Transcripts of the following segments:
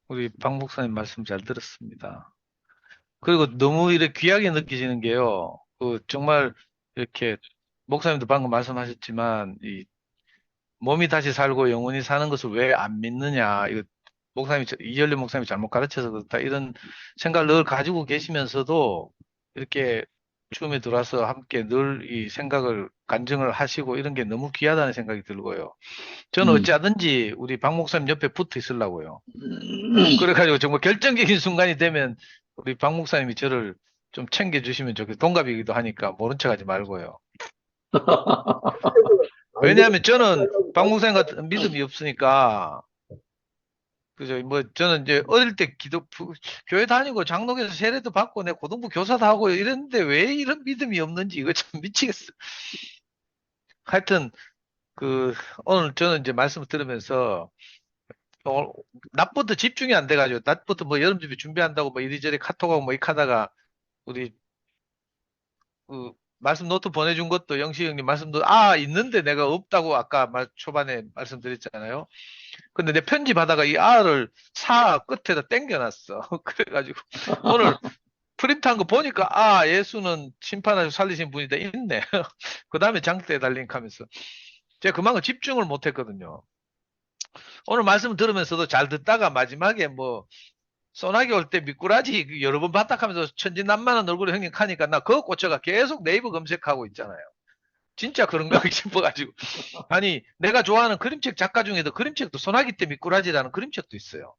우리 박 목사님 말씀 잘 들었습니다. 그리고 너무 이렇게 귀하게 느껴지는 게요. 정말 이렇게 목사님도 방금 말씀하셨지만 이 몸이 다시 살고 영원히 사는 것을 왜 안 믿느냐. 이거 이열리 목사님이 잘못 가르쳐서 그렇다. 이런 생각을 늘 가지고 계시면서도 이렇게 처음에 들어와서 함께 늘 이 생각을 간증을 하시고 이런 게 너무 귀하다는 생각이 들고요. 저는 음. 어찌하든지 우리 박 목사님 옆에 붙어 있으려고요. 그래가지고 정말 결정적인 순간이 되면 우리 박 목사님이 저를 좀 챙겨주시면 좋겠어요. 동갑이기도 하니까 모른 척 하지 말고요. 안 되면 왜냐하면 저는 박 목사님 같은 믿음이 없으니까, 그죠? 뭐, 저는 이제 어릴 때 교회 다니고 장로교에서 세례도 받고 내 고등부 교사도 하고 이랬는데 왜 이런 믿음이 없는지 이거 참 미치겠어. 하여튼, 오늘 저는 이제 말씀을 들으면서, 어, 낮부터 집중이 안 돼가지고, 낮부터 뭐 여름 준비한다고 뭐 이리저리 카톡하고 뭐 이렇게 하다가, 우리 말씀 노트 보내준 것도 영식 형님 말씀도 있는데 내가 없다고 아까 초반에 말씀드렸잖아요. 근데 내 편집하다가 이 R을 사 끝에다 땡겨놨어. 그래가지고 오늘 프린트한 거 보니까 예수는 심판하시고 살리신 분이다 있네. 그 다음에 장대에 달린 하면서 제가 그만큼 집중을 못했거든요. 오늘 말씀 들으면서도 잘 듣다가 마지막에 뭐 소나기 올 때 미꾸라지 여러 번 바닥하면서 천진난만한 얼굴을 형님 하니까 나 그거 꽂혀가 계속 네이버 검색하고 있잖아요. 진짜 그런가 싶어가지고. 아니, 내가 좋아하는 그림책 작가 중에도 그림책도 소나기 때 미꾸라지라는 그림책도 있어요.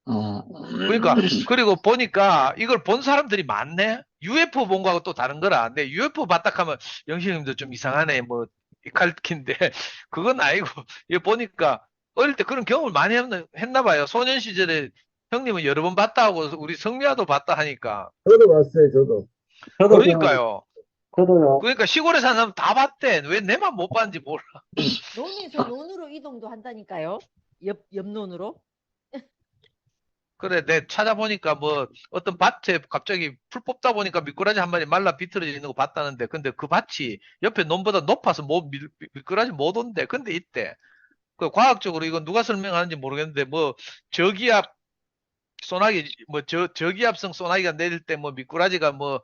어, 그러니까, 그리고 보니까 이걸 본 사람들이 많네? UFO 본 거하고 또 다른 거라. 근데 UFO 바닥하면 영식님도 좀 이상하네. 뭐, 이칼킨데. 그건 아니고, 이거 보니까 어릴 때 그런 경험을 많이 했나 봐요. 소년 시절에 형님은 여러 번 봤다 하고 우리 성미아도 봤다 하니까. 저도 봤어요, 저도. 저도 경험, 그러니까요. 저도요. 그러니까 시골에 사는 사람 다 봤대. 왜 내만 못 봤는지 몰라. 논에서 논으로 이동도 한다니까요. 옆논으로. 그래, 내 찾아보니까 뭐 어떤 밭에 갑자기 풀 뽑다 보니까 미꾸라지 한 마리 말라 비틀어져 있는 거 봤다는데, 근데 그 밭이 옆에 논보다 높아서 미꾸라지 못 온대. 근데 이때 그 과학적으로 이건 누가 설명하는지 모르겠는데 뭐 저기압 소나기 뭐 저기압성 소나기가 내릴 때 뭐 미꾸라지가 뭐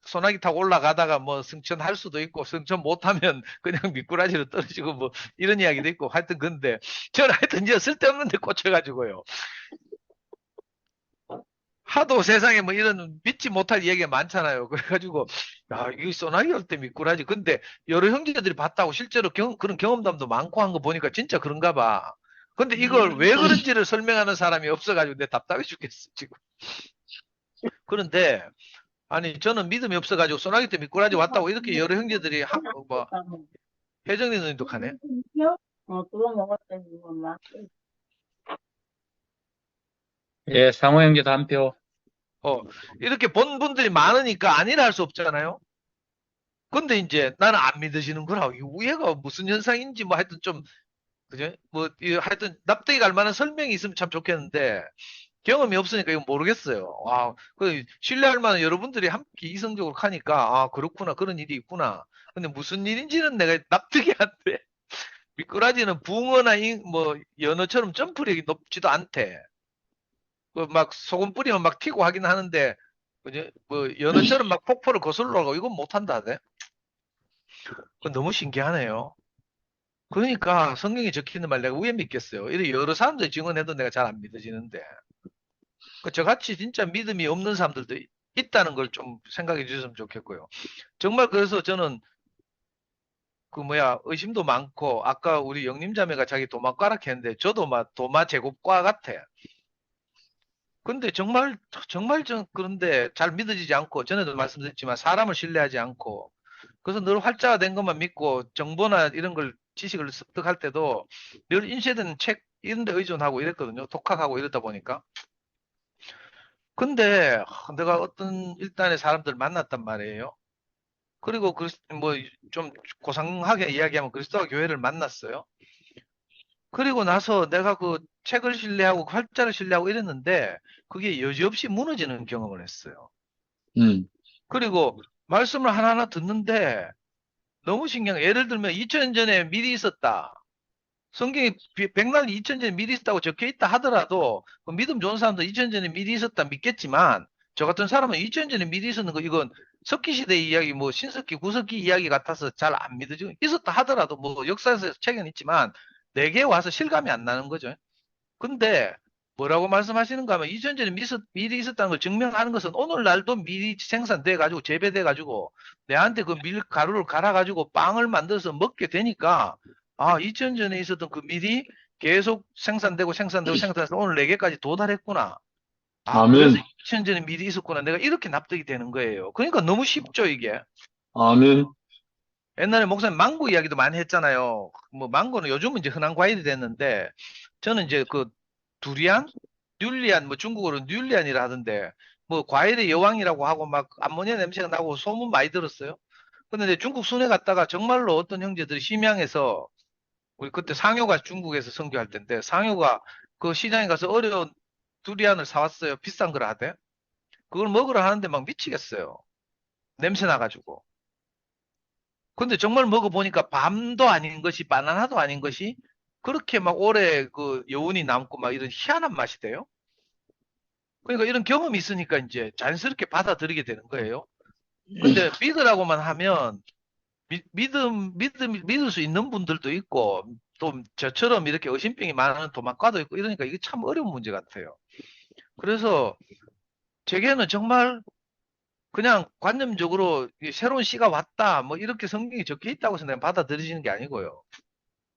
소나기 타고 올라가다가 뭐 승천할 수도 있고 승천 못하면 그냥 미꾸라지로 떨어지고 뭐 이런 이야기도 있고 하여튼 근데 저는 하여튼 이제 쓸데없는 데 꽂혀가지고요. 하도 세상에 뭐 이런 믿지 못할 얘기가 많잖아요. 그래가지고, 야, 이 소나기 올 때 미꾸라지. 근데 여러 형제들이 봤다고 실제로 그런 경험담도 많고 한 거 보니까 진짜 그런가 봐. 근데 이걸 왜 그런지를 설명하는 사람이 없어가지고 내 답답해 죽겠어, 지금. 그런데, 아니, 저는 믿음이 없어가지고 소나기 때 미꾸라지 왔다고 이렇게 여러 형제들이 뭐, 혜정이 누님도 하네. 그거 먹었더니 막 예, 상호 형제도 한 표. 어, 이렇게 본 분들이 많으니까 아니라 할 수 없잖아요. 근데 이제 나는 안 믿어지는구나. 얘가 무슨 현상인지 뭐 하여튼 좀 그죠? 뭐, 하여튼, 납득이 갈 만한 설명이 있으면 참 좋겠는데, 경험이 없으니까 이건 모르겠어요. 신뢰할 만한 여러분들이 함께 이성적으로 하니까, 그렇구나. 그런 일이 있구나. 근데 무슨 일인지는 내가 납득이 안 돼. 미꾸라지는 붕어나 뭐, 연어처럼 점프력이 높지도 않대. 막 소금 뿌리면 막 튀고 하긴 하는데, 그죠? 뭐, 연어처럼 막 폭포를 거슬러 가고 이건 못한다 하대. 그건 너무 신기하네요. 그러니까 성경에 적혀 있는 말 내가 왜 믿겠어요? 이래 여러 사람들이 증언해도 내가 잘 안 믿어지는데. 저같이 진짜 믿음이 없는 사람들도 있다는 걸 좀 생각해 주셨으면 좋겠고요. 정말 그래서 저는 의심도 많고, 아까 우리 영림자매가 자기 도마과락 했는데, 저도 막 도마 제곱과 같아. 근데 정말 그런데 잘 믿어지지 않고, 전에도 말씀드렸지만 사람을 신뢰하지 않고, 그래서 늘 활자화된 것만 믿고, 정보나 이런 걸 지식을 습득할 때도 늘 인쇄된 책 이런 데 의존하고 이랬거든요. 독학하고 이러다 보니까. 근데 내가 어떤 일단의 사람들 만났단 말이에요. 그리고 뭐 좀 고상하게 이야기하면 그리스도와 교회를 만났어요. 그리고 나서 내가 그 책을 신뢰하고 그 활자를 신뢰하고 이랬는데 그게 여지없이 무너지는 경험을 했어요. 음, 그리고 말씀을 하나하나 듣는데 너무 신기한 게 예를 들면 2000년 전에 미리 있었다. 성경에 백날 2000전에 미리 있었다고 적혀 있다 하더라도 그 믿음 좋은 사람도 2000전에 미리 있었다 믿겠지만 저 같은 사람은 2000전에 미리 있었는 거 이건 석기 시대 이야기 뭐 신석기 구석기 이야기 같아서 잘 안 믿어지고 있었다 하더라도 뭐 역사에서 책은 있지만 내게 와서 실감이 안 나는 거죠. 근데 뭐라고 말씀하시는가 하면 2000전에 미리 있었다는 걸 증명하는 것은 오늘날도 미리 생산돼 가지고 재배돼 가지고 내한테 그 밀가루를 갈아 가지고 빵을 만들어서 먹게 되니까 아 2000전에 있었던 그 밀이 계속 생산돼서 오늘 내게까지 도달했구나. 아 그래서 아멘. 2000전에 미리 있었구나. 내가 이렇게 납득이 되는 거예요. 그러니까 너무 쉽죠 이게. 아멘. 옛날에 목사님 망고 이야기도 많이 했잖아요. 뭐 망고는 요즘은 이제 흔한 과일이 됐는데 저는 이제 그 두리안, 듈리안 뭐 중국어로 듈리안이라 하던데 뭐 과일의 여왕이라고 하고 막 암모니아 냄새가 나고 소문 많이 들었어요. 근데 이제 중국 순회 갔다가 정말로 어떤 형제들이 심양에서 우리 그때 상효가 중국에서 선교할 때인데 상효가 그 시장에 가서 어려운 두리안을 사왔어요. 비싼 걸 하대. 그걸 먹으러 하는데 막 미치겠어요. 냄새 나가지고. 근데 정말 먹어보니까 밤도 아닌 것이 바나나도 아닌 것이 그렇게 막 오래 그 여운이 남고 막 이런 희한한 맛이 돼요. 그러니까 이런 경험이 있으니까 이제 자연스럽게 받아들이게 되는 거예요. 근데 믿으라고만 하면 믿을 수 있는 분들도 있고 또 저처럼 이렇게 의심병이 많은 도망가도 있고 이러니까 이게 참 어려운 문제 같아요. 그래서 제게는 정말 그냥 관념적으로 이 새로운 씨가 왔다 뭐 이렇게 성경이 적혀 있다고 해서 내가 받아들이시는 게 아니고요.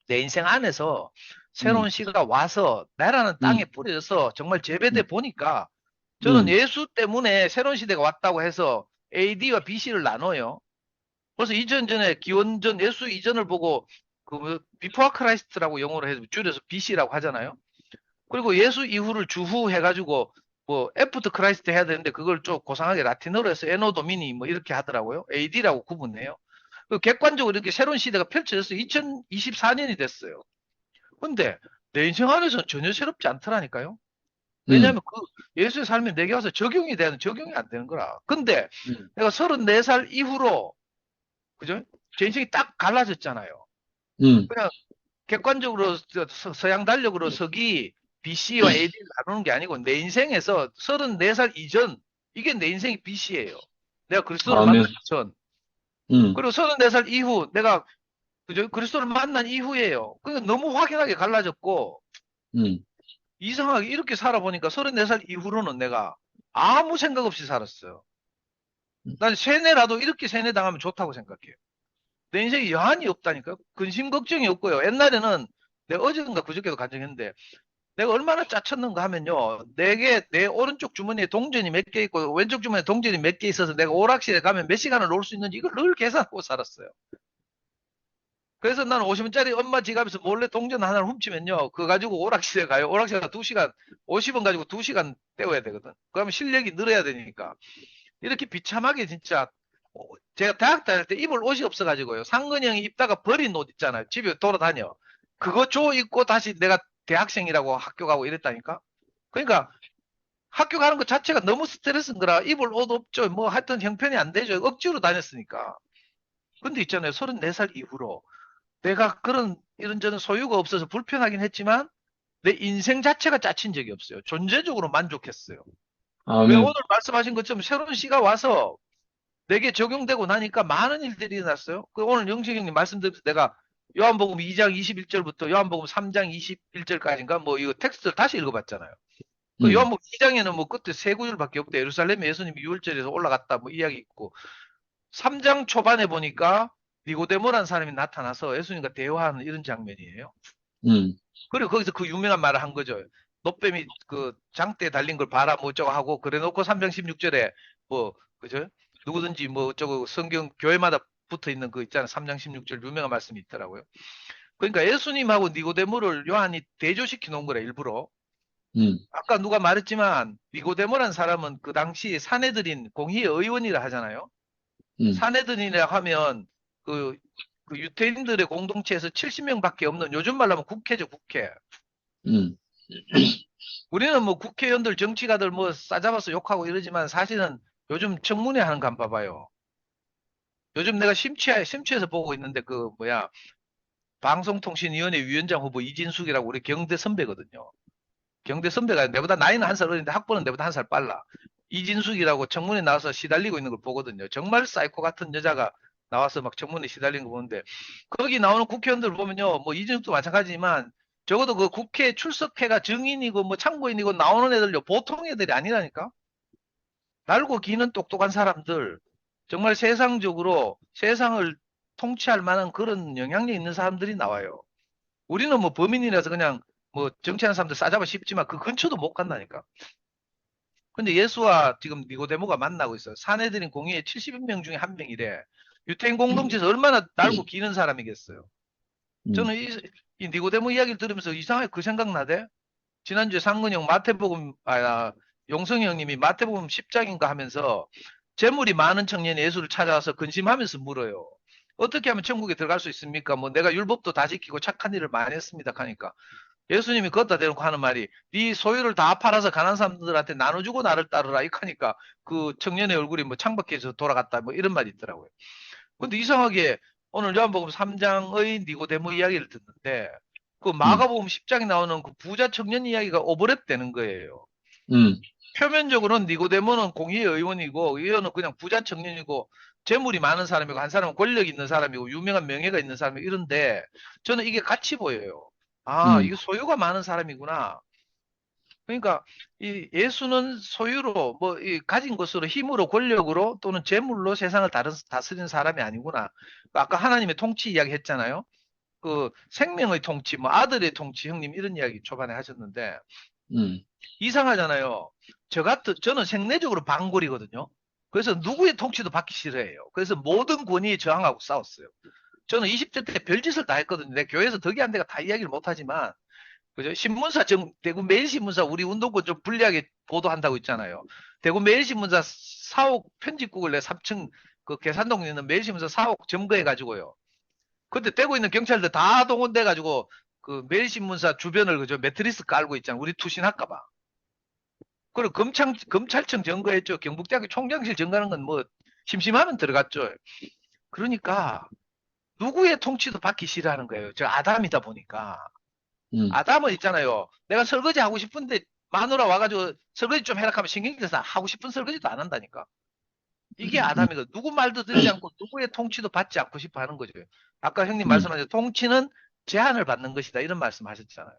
내 인생 안에서 음, 새로운 씨가 와서 나라는 땅에 음, 뿌려져서 정말 재배돼 음, 보니까 저는 음, 예수 때문에 새로운 시대가 왔다고 해서 AD와 BC를 나눠요. 그래서 이전 전에 기원전 예수 이전을 보고 그 비포아 크라이스트라고 영어로 해서 줄여서 BC라고 하잖아요. 그리고 예수 이후를 주후 해가지고 뭐 애프터 크라이스트 해야 되는데 그걸 좀 고상하게 라틴어로 해서 에노 도미니 뭐 이렇게 하더라고요. AD라고 구분해요. 그 객관적으로 이렇게 새로운 시대가 펼쳐져서 2024년이 됐어요. 근데 내 인생 안에서는 전혀 새롭지 않더라니까요. 음, 왜냐하면 그 예수의 삶이 내게 와서 적용이 안 되는 거라. 근데 음, 내가 34살 이후로 그죠? 제 인생이 딱 갈라졌잖아요. 음, 그냥 객관적으로 서양 달력으로 서기 BC와 AD를 나누는 게 아니고 내 인생에서 34살 이전 이게 내 인생의 BC예요. 내가 그리스도를 아멘. 만나기 전. 음, 그리고 34살 이후 내가 그죠? 그리스도를 만난 이후에요. 그러니까 너무 확연하게 갈라졌고 음, 이상하게 이렇게 살아보니까 34살 이후로는 내가 아무 생각 없이 살았어요. 난 세뇌라도 이렇게 세뇌당하면 좋다고 생각해요. 내 인생에 여한이 없다니까요. 근심 걱정이 없고요. 옛날에는 내가 어제인가 그저께도 간증했는데 내가 얼마나 짜쳤는가 하면요. 내 오른쪽 주머니에 동전이 몇 개 있고 왼쪽 주머니에 동전이 몇 개 있어서 내가 오락실에 가면 몇 시간을 놀 수 있는지 이걸 늘 계산하고 살았어요. 그래서 나는 50원짜리 엄마 지갑에서 몰래 동전 하나를 훔치면요. 그거 가지고 오락실에 가요. 오락실에 가 2시간, 50원 가지고 2시간 때워야 되거든. 그러면 실력이 늘어야 되니까. 이렇게 비참하게 진짜 제가 대학 다닐 때 입을 옷이 없어가지고요. 상근이 형이 입다가 버린 옷 있잖아요. 집에 돌아다녀. 그거 줘 입고 다시 내가 대학생이라고 학교 가고 이랬다니까. 그러니까 학교 가는 것 자체가 너무 스트레스인 거라 입을 옷 없죠. 뭐 하여튼 형편이 안 되죠. 억지로 다녔으니까. 근데 있잖아요. 34살 이후로 내가 그런 이런저런 소유가 없어서 불편하긴 했지만 내 인생 자체가 짜친 적이 없어요. 존재적으로 만족했어요. 왜 오늘 아멘. 말씀하신 것처럼 새로운 시가 와서 내게 적용되고 나니까 많은 일들이 일어났어요. 그 오늘 영식 형님 말씀드려서 내가 요한복음 2장 21절부터 요한복음 3장 21절까지인가 뭐 이거 텍스트를 다시 읽어봤잖아요. 그 음, 요한복음 2장에는 뭐 끝에 세 구절밖에 없대. 예루살렘에 예수님이 유월절에서 올라갔다 뭐 이야기 있고 3장 초반에 보니까 니고데모라는 사람이 나타나서 예수님과 대화하는 이런 장면이에요. 음, 그리고 거기서 그 유명한 말을 한 거죠. 노뱀이 그 장대에 달린 걸 봐라 뭐 어쩌고 하고 그래 놓고 3장 16절에 뭐 그죠? 누구든지 뭐 어쩌고 성경 교회마다 붙어 있는 그 있잖아요. 3장 16절 유명한 말씀이 있더라고요. 그러니까 예수님하고 니고데모를 요한이 대조시켜 놓은 거래 일부러. 음, 아까 누가 말했지만 니고데모란 사람은 그 당시 사내들인 공의의 의원이라 하잖아요. 음, 사내들이라 하면 그, 그 유태인들의 공동체에서 70명밖에 없는 요즘 말로 하면 국회죠, 국회. 음, 우리는 뭐 국회의원들, 정치가들 뭐 싸잡아서 욕하고 이러지만 사실은 요즘 청문회 하는 거 한번 봐봐요. 요즘 내가 심취해서 보고 있는데 그 뭐야 방송통신위원회 위원장 후보 이진숙이라고 우리 경대 선배거든요. 경대 선배가 내보다 나이는 한 살 어린데 학번은 내보다 한 살 빨라. 이진숙이라고 청문회 나와서 시달리고 있는 걸 보거든요. 정말 사이코 같은 여자가 나와서 막 청문회 시달리는 거 보는데 거기 나오는 국회의원들 보면요. 뭐 이진숙도 마찬가지지만 적어도 그 국회 출석회가 증인이고 뭐 참고인이고 나오는 애들요. 보통 애들이 아니라니까. 날고 기는 똑똑한 사람들, 정말 세상적으로 세상을 통치할 만한 그런 영향력 있는 사람들이 나와요. 우리는 뭐 범인이라서 그냥 뭐 정치하는 사람들 싸잡아 씹지만 그 근처도 못 간다니까. 근데 예수와 지금 니고데모가 만나고 있어요. 사내들인 공의회 70명 중에 한 명이래. 유태인 공동체에서 얼마나 날고 기는 사람이겠어요. 저는 이 니고데모 이야기를 들으면서 이상하게 그 생각나대. 지난주에 상근형 마태복음, 용성이 형님이 마태복음 10장인가 하면서 재물이 많은 청년이 예수를 찾아와서 근심하면서 물어요. 어떻게 하면 천국에 들어갈 수 있습니까? 뭐 내가 율법도 다 지키고 착한 일을 많이 했습니다 하니까 예수님이 걷다 대놓고 하는 말이 네 소유를 다 팔아서 가난한 사람들한테 나눠주고 나를 따르라 이렇게 하니까 그 청년의 얼굴이 뭐 창백해서 돌아갔다 뭐 이런 말이 있더라고요. 근데 이상하게 오늘 요한복음 3장의 니고데모 이야기를 듣는데 그 마가복음 10장에 나오는 그 부자 청년 이야기가 오버랩 되는 거예요. 표면적으로는 니고데모는 공의회 의원이고 의원은 그냥 부자 청년이고 재물이 많은 사람이고 한 사람은 권력 있는 사람이고 유명한 명예가 있는 사람이고 이런데 저는 이게 같이 보여요. 아, 이거 소유가 많은 사람이구나. 그러니까 이 예수는 소유로 뭐 이 가진 것으로 힘으로 권력으로 또는 재물로 세상을 다스리는 사람이 아니구나. 아까 하나님의 통치 이야기 했잖아요. 그 생명의 통치, 뭐 아들의 통치, 형님 이런 이야기 초반에 하셨는데 이상하잖아요. 저는 생내적으로 반골이거든요. 그래서 누구의 통치도 받기 싫어해요. 그래서 모든 권위에 저항하고 싸웠어요. 저는 20대 때 별짓을 다 했거든요. 내 교회에서 덕이 안 돼가 다 이야기를 못하지만 그죠? 신문사 대구 매일신문사 우리 운동권 좀 불리하게 보도한다고 있잖아요. 대구 매일신문사 사옥 편집국을 내 3층 그 계산동에 있는 매일신문사 사옥 점거해 가지고요. 그때 대구 있는 경찰들 다 동원돼 가지고 그 매일신문사 주변을 그죠? 매트리스 깔고 있잖아요. 우리 투신할까 봐. 그리고 검찰청 점거했죠. 경북대학교 총장실 점거하는 건 뭐 심심하면 들어갔죠. 그러니까 누구의 통치도 받기 싫어하는 거예요. 저 아담이다 보니까. 아담은 있잖아요. 내가 설거지 하고 싶은데 마누라 와가지고 설거지 좀 해라 하면 신경 써서 하고 싶은 설거지도 안 한다니까. 이게 아담이거든. 누구 말도 듣지 않고 누구의 통치도 받지 않고 싶어 하는 거죠. 아까 형님 말씀하신 통치는 제한을 받는 것이다. 이런 말씀 하셨잖아요.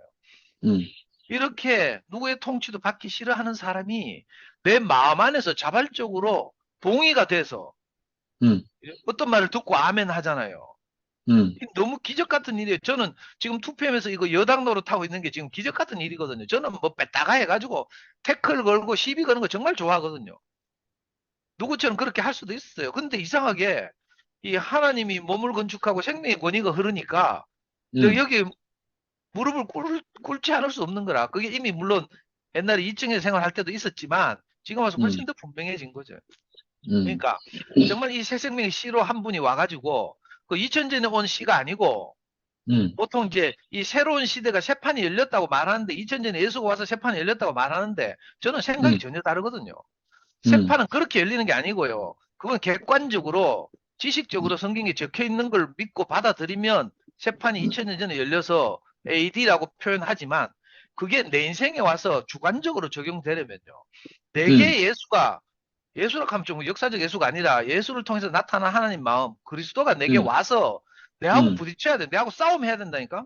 이렇게 누구의 통치도 받기 싫어하는 사람이 내 마음 안에서 자발적으로 동의가 돼서 어떤 말을 듣고 아멘 하잖아요. 너무 기적 같은 일이에요. 저는 지금 2PM에서 이거 여당 노릇하고 있는 게 지금 기적 같은 일이거든요. 저는 뭐 뺐다가 해가지고 태클 걸고 시비 거는 거 정말 좋아하거든요. 누구처럼 그렇게 할 수도 있어요. 근데 이상하게 이 하나님이 몸을 건축하고 생명의 권위가 흐르니까 여기 무릎을 꿇지 않을 수 없는 거라. 그게 이미 물론 옛날에 2층에 생활할 때도 있었지만 지금 와서 훨씬 더 분명해진 거죠. 그러니까 정말 이 새생명의 씨로 한 분이 와가지고 그 2000년에 온 씨가 아니고 보통 이제 이 새로운 시대가 새 판이 열렸다고 말하는데 2000년에 예수가 와서 새 판이 열렸다고 말하는데 저는 생각이 전혀 다르거든요. 새 판은 그렇게 열리는 게 아니고요. 그건 객관적으로 지식적으로 성경에 적혀 있는 걸 믿고 받아들이면 새 판이 2000년 전에 열려서 AD라고 표현하지만 그게 내 인생에 와서 주관적으로 적용되려면요. 내게 예수라 하면 좀 역사적 예수가 아니라 예수를 통해서 나타난 하나님 마음, 그리스도가 내게 와서 내하고 부딪혀야 돼. 내하고 싸움해야 된다니까.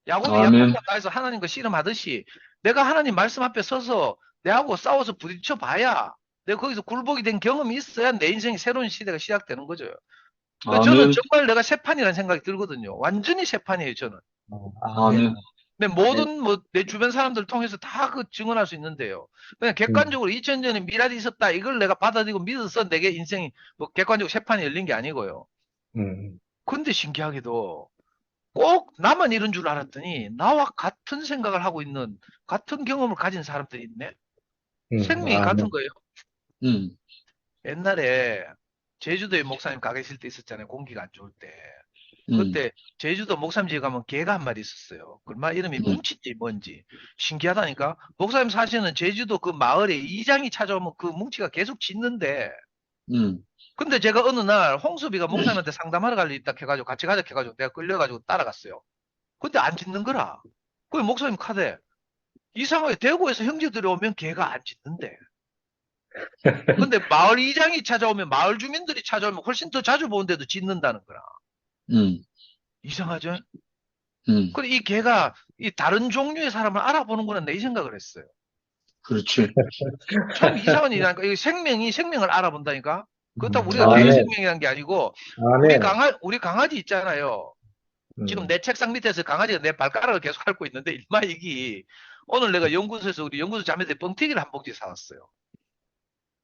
야곱이 약속과 따에서 하나님과 씨름하듯이 내가 하나님 말씀 앞에 서서 내하고 싸워서 부딪혀 봐야 내가 거기서 굴복이 된 경험이 있어야 내 인생이 새로운 시대가 시작되는 거죠. 그러니까 저는 정말 내가 새 판이라는 생각이 들거든요. 완전히 새 판이에요, 저는. 근데 모든 뭐 내 주변 사람들 통해서 다 그 증언할 수 있는데요. 그냥 객관적으로 2000년에 미랄이 있었다. 이걸 내가 받아들이고 믿어서 내게 인생이 뭐 객관적으로 새 판이 열린 게 아니고요. 근데 신기하게도 꼭 나만 이런 줄 알았더니 나와 같은 생각을 하고 있는 같은 경험을 가진 사람들이 있네. 생명이 같은 거예요. 옛날에 제주도에 목사님 가 계실 때 있었잖아요. 공기가 안 좋을 때. 그때 제주도 목사님 집에 가면 개가 한 마리 있었어요. 그 말 이름이 뭉치지 뭔지 신기하다니까. 목사님 사시는 제주도 그 마을에 이장이 찾아오면 그 뭉치가 계속 짖는데 근데 제가 어느 날 홍수비가 목사님한테 상담하러 갈 일 있다 해가지고 같이 가자 해가지고 내가 끌려가지고 따라갔어요. 근데 안 짖는 거라. 그 목사님 카대 이상하게 대구에서 형제들이 오면 걔가 안 짖는데. 근데 마을 이장이 찾아오면 마을 주민들이 찾아오면 훨씬 더 자주 보는데도 짖는다는 거라. 음, 이상하죠? 음, 그래 이 걔가 이 다른 종류의 사람을 알아보는구나 내 이 생각을 했어요. 그렇지. 참 이상한 일이라니까. 이 생명이 생명을 알아본다니까. 그렇다고 우리가 아멘. 개의 생명이라는 게 아니고 우리 강아지 있잖아요. 지금 내 책상 밑에서 강아지가 내 발가락을 계속 핥고 있는데 일마 이기 오늘 내가 연구소에서 우리 연구소 자매들 뻥튀기를 한 봉지 사왔어요.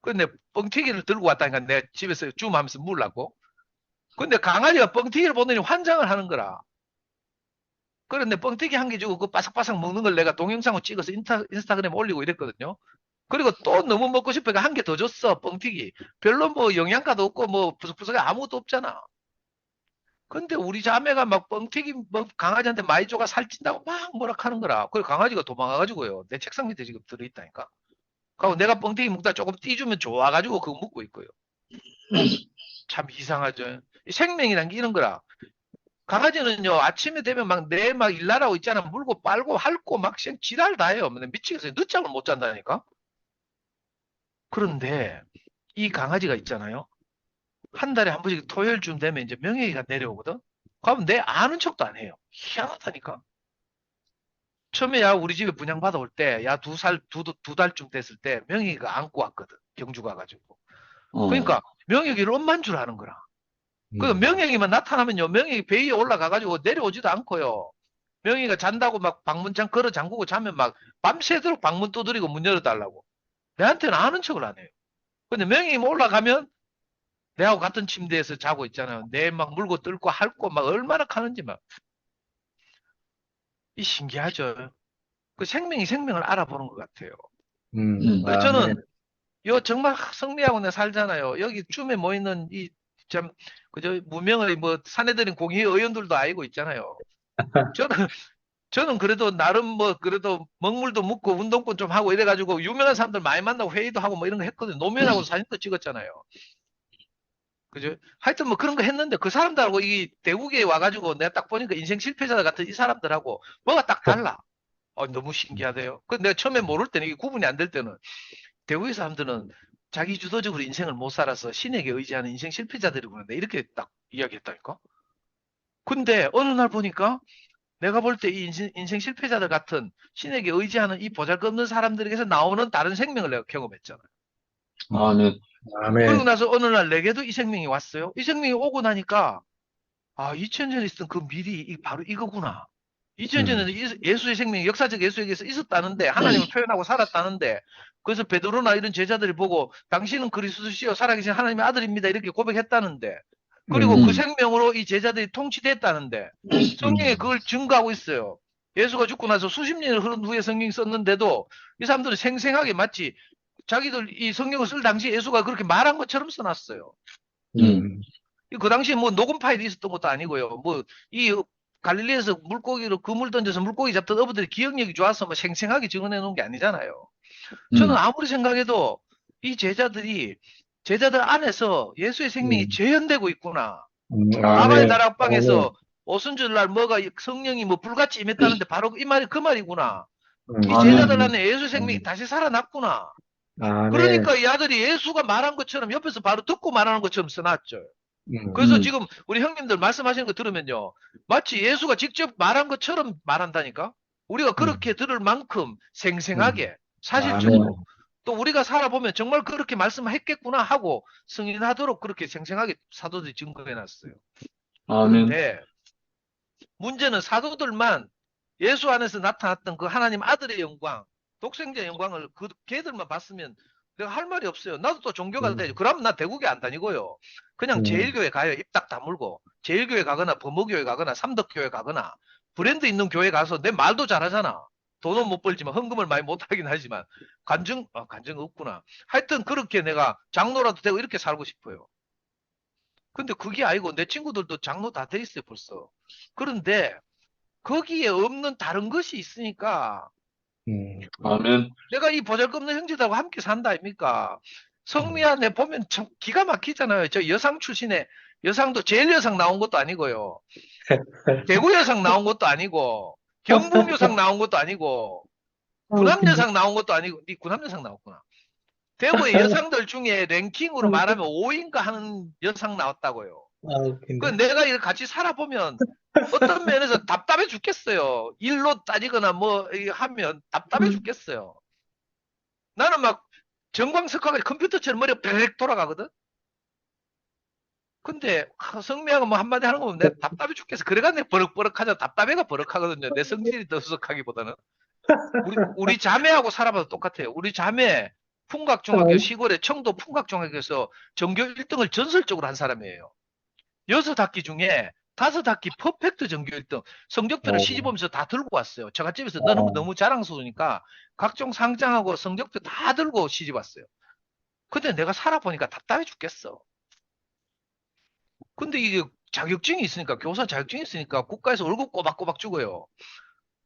근데 뻥튀기를 들고 왔다니까 내 집에서 줌하면서 물라고. 근데 강아지가 뻥튀기를 보더니 환장을 하는 거라. 그런데 뻥튀기 한 개 주고 그 바삭바삭 먹는 걸 내가 동영상으로 찍어서 인스타그램에 올리고 이랬거든요. 그리고 또 너무 먹고 싶으니까 한 개 더 줬어, 뻥튀기. 별로 뭐 영양가도 없고 뭐 부석부석에 아무것도 없잖아. 근데 우리 자매가 막 뻥튀기 뭐 강아지한테 많이 줘가 살찐다고 막 뭐라 하는 거라. 그래 강아지가 도망가가지고요. 내 책상 밑에 지금 들어있다니까. 그리고 내가 뻥튀기 먹다 조금 띄주면 좋아가지고 그거 먹고 있고요. 참 이상하죠. 이 생명이란 게 이런 거라. 강아지는요 아침에 되면 막 내 막 일나라고 있잖아. 물고 빨고 핥고 막 지랄 다 해요. 미치겠어요. 늦잠을 못 잔다니까. 그런데 이 강아지가 있잖아요. 한 달에 한 번씩 토요일쯤 되면 이제 명예기가 내려오거든. 그러면 내 아는 척도 안 해요. 희한하다니까. 처음에 야 우리 집에 분양 받아올 때 야 두 달쯤 됐을 때 명예기가 안고 왔거든. 경주 가가지고. 그러니까 명예기를 엄만 줄 아는 거라. 그 명예기만 나타나면요 명예기 베이에 올라가가지고 내려오지도 않고요. 명예기가 잔다고 막 방문창 걸어 잠그고 자면 막 밤새도록 방문 두드리고 문 열어달라고. 내한테는 아는 척을 안 해요. 근데 명예기 올라가면 내하고 같은 침대에서 자고 있잖아요. 내 막 물고 뜯고 핥고 막 얼마나 가는지 막. 이 신기하죠. 그 생명이 생명을 알아보는 것 같아요. 그래서 저는 요 정말 성리하고 내가 살잖아요. 여기 쯤에 모이는 이 참 그저 무명의 뭐 사내들인 공의 의원들도 알고 있잖아요. 저는 저는 그래도 나름 뭐 그래도 먹물도 묻고 운동권 좀 하고 이래가지고 유명한 사람들 많이 만나고 회의도 하고 뭐 이런 거 했거든요. 노무현하고 사진도 찍었잖아요. 그죠? 하여튼 뭐 그런 거 했는데 그 사람들하고 이 대국에 와가지고 내가 딱 보니까 인생 실패자 같은 이 사람들하고 뭐가 딱 달라. 너무 신기하대요. 그 내가 처음에 모를 때는 이게 구분이 안 될 때는 대구의 사람들은 자기 주도적으로 인생을 못 살아서 신에게 의지하는 인생 실패자들이구나. 내가 이렇게 딱 이야기했다니까. 근데 어느 날 보니까 내가 볼 때 이 인생 실패자들 같은 신에게 의지하는 이 보잘것없는 사람들에게서 나오는 다른 생명을 내가 경험했잖아. 아멘. 그러고 나서 어느 날 내게도 이 생명이 왔어요. 이 생명이 오고 나니까 2000년에 있었던 그 미리 바로 이거구나. 2000년에는 예수의 생명이 역사적 예수에게서 있었다는데 하나님을 표현하고 살았다는데 그래서 베드로나 이런 제자들이 보고 당신은 그리스도시요 살아계신 하나님의 아들입니다 이렇게 고백했다는데 그리고 그 생명으로 이 제자들이 통치됐다는데 성경에 그걸 증거하고 있어요. 예수가 죽고 나서 수십 년이 흐른 후에 성경이 썼는데도 이 사람들은 생생하게 마치 자기들 이 성경을 쓸 당시 예수가 그렇게 말한 것처럼 써놨어요. 그 당시에 뭐 녹음 파일이 있었던 것도 아니고요. 뭐 이 갈릴리에서 물고기로 그물 던져서 물고기 잡던 어부들이 기억력이 좋아서 뭐 생생하게 증언해 놓은 게 아니잖아요. 저는 아무리 생각해도 이 제자들 안에서 예수의 생명이 재현되고 있구나. 아바의 다락방에서 오순절날 뭐가 성령이 뭐 불같이 임했다는데 바로 이 말이 그 말이구나. 이 제자들 안에 예수 생명이 다시 살아났구나. 그러니까 이 아들이 예수가 말한 것처럼 옆에서 바로 듣고 말하는 것처럼 써놨죠. 그래서 지금 우리 형님들 말씀하시는 거 들으면요. 마치 예수가 직접 말한 것처럼 말한다니까. 우리가 그렇게 들을 만큼 생생하게 사실적으로 또 우리가 살아보면 정말 그렇게 말씀했겠구나 하고 승인하도록 그렇게 생생하게 사도들이 증거해놨어요. 그런데 문제는 사도들만 예수 안에서 나타났던 그 하나님 아들의 영광, 독생자의 영광을 그 걔들만 봤으면 내가 할 말이 없어요. 나도 또 종교가 되죠. 그러면 나 대국에 안 다니고요. 그냥 제일교회 가요. 입 딱 다물고. 제일교회 가거나 범어교회 가거나 삼덕교회 가거나 브랜드 있는 교회 가서 내 말도 잘하잖아. 돈은 못 벌지만 헌금을 많이 못 하긴 하지만 간증 없구나. 하여튼 그렇게 내가 장로라도 되고 이렇게 살고 싶어요. 근데 그게 아니고 내 친구들도 장로 다 돼 있어요 벌써. 그런데 거기에 없는 다른 것이 있으니까 아멘. 내가 이 보잘것없는 형제들하고 함께 산다 아닙니까? 성미야 내 보면 참 기가 막히잖아요. 저 여상 출신의 여상도 제일 여상 나온 것도 아니고요. 대구 여상 나온 것도 아니고, 경북 여상 나온 것도 아니고, 구남 여상 나온 것도 아니고, 니 구남 여상 나왔구나. 대구의 여상들 중에 랭킹으로 말하면 5인가 하는 여상 나왔다고요. 그 내가 이렇게 같이 살아보면 어떤 면에서 답답해 죽겠어요. 일로 따지거나 뭐 하면 답답해 죽겠어요. 나는 막 정광석화가 컴퓨터처럼 머리가 벨렉 돌아가거든. 근데 성미하고 뭐 한마디 하는 거 보면 내가 답답해 죽겠어. 그래가 내가 버럭버럭하자. 답답해가 버럭하거든요. 내 성질이 더수석하기보다는. 우리 자매하고 살아봐도 똑같아요. 우리 자매 풍각중학교 시골의 청도 풍각중학교에서 전교 1등을 전설적으로 한 사람이에요. 6학기 중에 5학기 퍼펙트 전교 1등. 성적표를 시집오면서 다 들고 왔어요. 저갓집에서 너무 자랑스러우니까 각종 상장하고 성적표 다 들고 시집 왔어요. 근데 내가 살아보니까 답답해 죽겠어. 근데 이게 자격증이 있으니까, 교사 자격증이 있으니까 국가에서 월급 꼬박꼬박 주고요.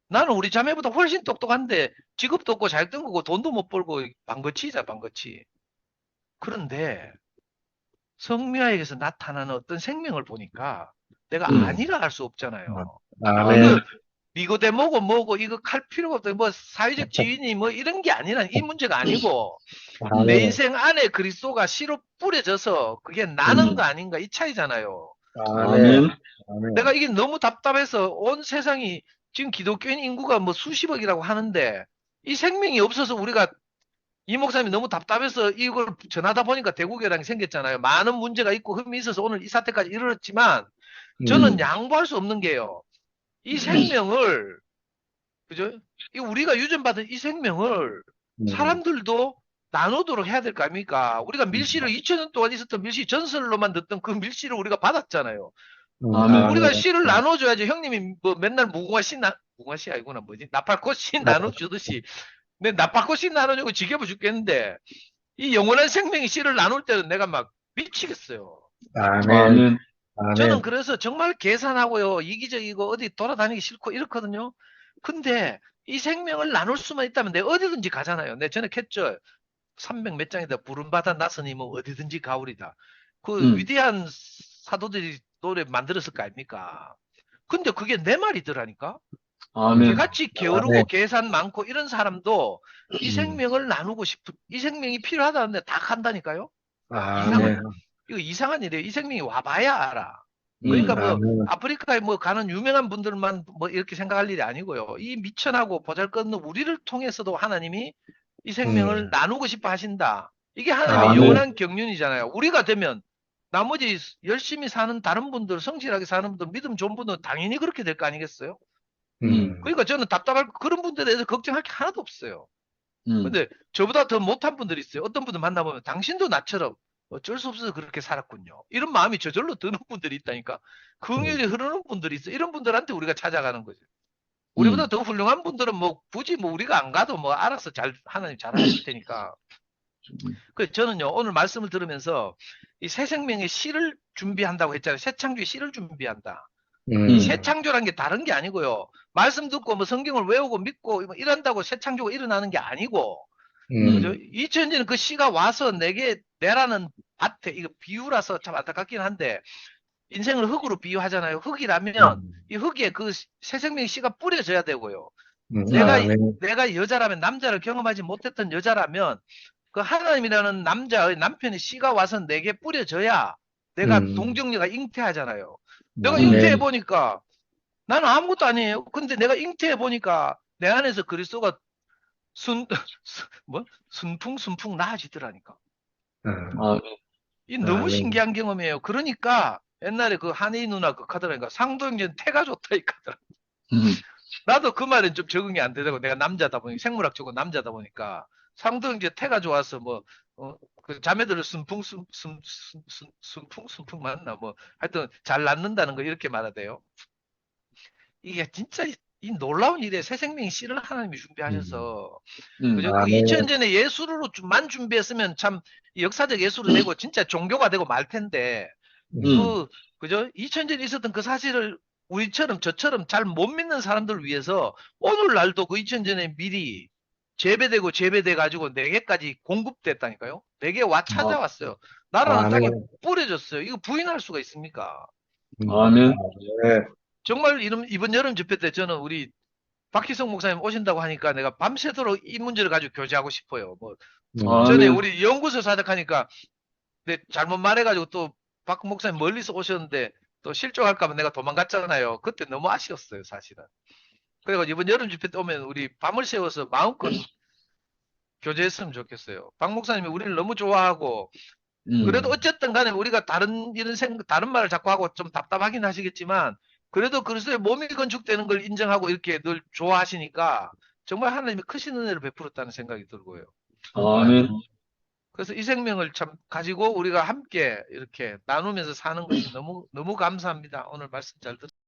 나는 우리 자매보다 훨씬 똑똑한데 직업도 없고 자격증도 없고 돈도 못 벌고 방거치자 방거치. 그런데 성미아에게서 나타나는 어떤 생명을 보니까 내가 아니라 할 수 없잖아요. 아멘. 니고데모고 뭐고 이거 할 필요가 없다. 뭐 사회적 지위니 뭐 이런 게 아니라 이 문제가 아니고 내 인생 안에 그리스도가 씨로 뿌려져서 그게 나는 거 아닌가 이 차이잖아요. 아멘. 내가 이게 너무 답답해서 온 세상이 지금 기독교인 인구가 뭐 수십억이라고 하는데 이 생명이 없어서 우리가 이 목사님이 너무 답답해서 이걸 전하다 보니까 대구교랑이 생겼잖아요. 많은 문제가 있고 흠이 있어서 오늘 이 사태까지 이르렀지만 저는 양보할 수 없는 게요. 이 생명을 그죠? 이 우리가 유전받은 이 생명을 사람들도 나누도록 해야 될 거 아닙니까? 우리가 밀씨를 2000년 동안 있었던 밀씨 전설로만 듣던 그 밀씨를 우리가 받았잖아요. 아멘. 우리가 씨를 나눠줘야지. 형님이 뭐 맨날 무궁화 씨 아니구나. 뭐지? 나팔꽃 씨 나눠주듯이. 내 나팔꽃 씨 나눠주고 지겨워 죽겠는데 이 영원한 생명이 씨를 나눌 때는 내가 막 미치겠어요. 아멘. 저는 그래서 정말 계산하고요. 이기적이고 어디 돌아다니기 싫고 이렇거든요. 근데 이 생명을 나눌 수만 있다면 내가 어디든지 가잖아요. 내 전에 캤죠. 300 몇 장이다. 부름받아 나서니 뭐 어디든지 가오리다. 그 위대한 사도들이 노래 만들었을 거 아닙니까? 근데 그게 내 말이더라니까. 아멘. 개같이 게으르고 계산 많고 이런 사람도 이 생명을 나누고 싶은, 이 생명이 필요하다는데 다 간다니까요. 이거 이상한 일이에요. 이 생명이 와봐야 알아. 그러니까 뭐 아프리카에 뭐 가는 유명한 분들만 뭐 이렇게 생각할 일이 아니고요. 이 미천하고 보잘것없는 우리를 통해서도 하나님이 이 생명을 나누고 싶어 하신다. 이게 하나님의 영원한 경륜이잖아요. 우리가 되면 나머지 열심히 사는 다른 분들, 성실하게 사는 분들, 믿음 좋은 분들은 당연히 그렇게 될 거 아니겠어요? 그러니까 저는 답답할 그런 분들에 대해서 걱정할 게 하나도 없어요. 근데 저보다 더 못한 분들이 있어요. 어떤 분들 만나보면 당신도 나처럼 어쩔 수 없어서 그렇게 살았군요. 이런 마음이 저절로 드는 분들이 있다니까. 긍휼이 흐르는 분들이 있어요. 이런 분들한테 우리가 찾아가는 거죠. 우리보다 더 훌륭한 분들은 뭐 굳이 뭐 우리가 안 가도 뭐 알아서 하나님 잘 하실 테니까. 그 저는요 오늘 말씀을 들으면서 이 새 생명의 씨를 준비한다고 했잖아요. 새 창조의 씨를 준비한다. 이 새 창조라는 게 다른 게 아니고요. 말씀 듣고 뭐 성경을 외우고 믿고 뭐 이런다고 새 창조가 일어나는 게 아니고, 그죠? 2000년에 그 씨가 와서 내게 내라는 밭에, 이거 비유라서 참 안타깝긴 한데 인생을 흙으로 비유하잖아요. 흙이라면 이 흙에 그 새 생명의 씨가 뿌려져야 되고요. 내가 여자라면, 남자를 경험하지 못했던 여자라면 그 하나님이라는 남편의 씨가 와서 내게 뿌려져야 내가 동정녀가 잉태하잖아요. 내가 잉태해 보니까 나는 아무것도 아니에요. 근데 내가 잉태해 보니까 내 안에서 그리스도가 순풍순풍 나아지더라니까. 이 너무 신기한 경험이에요. 그러니까 옛날에 그 한희 누나 그 하더라니까 상도형제는 태가 좋다 이카더라. 나도 그 말은 좀 적응이 안 되더라고. 내가 남자다 보니까, 생물학적으로 남자다 보니까 상도형제 태가 좋아서 뭐 그 자매들을 순풍순풍 맞나 뭐 하여튼 잘 낳는다는 거 이렇게 말하대요. 이게 진짜 이 놀라운 일에 새 생명의 씨를 하나님이 준비하셔서 그죠? 그 2000전에 예수로만 준비했으면 참 역사적 예수로 되고 진짜 종교가 되고 말 텐데 그죠? 2000전에 있었던 그 사실을 우리처럼 저처럼 잘 못 믿는 사람들을 위해서 오늘날도 그 2000전에 미리 재배되고 재배돼 가지고 4개까지 공급됐다니까요. 4개 와 찾아왔어요. 나라는 땅에 뿌려졌어요. 이거 부인할 수가 있습니까? 아멘. 정말 이번 여름 집회 때 저는 우리 박희성 목사님 오신다고 하니까 내가 밤새도록 이 문제를 가지고 교제하고 싶어요. 뭐 전에 아멘. 우리 연구소 사역하니까 내 잘못 말해가지고 또 박 목사님 멀리서 오셨는데 또 실종할까 봐 내가 도망갔잖아요. 그때 너무 아쉬웠어요, 사실은. 그래가지고 이번 여름 집회 때 오면 우리 밤을 새워서 마음껏 교제했으면 좋겠어요. 박 목사님이 우리를 너무 좋아하고 그래도 어쨌든 간에 우리가 다른 말을 자꾸 하고 좀 답답하긴 하시겠지만 그래도 그리스도의 몸이 건축되는 걸 인정하고 이렇게 늘 좋아하시니까 정말 하나님이 크신 은혜를 베풀었다는 생각이 들고요. 아멘. 그래서 이 생명을 참 가지고 우리가 함께 이렇게 나누면서 사는 것이 너무 감사합니다. 오늘 말씀 잘 들었습니다.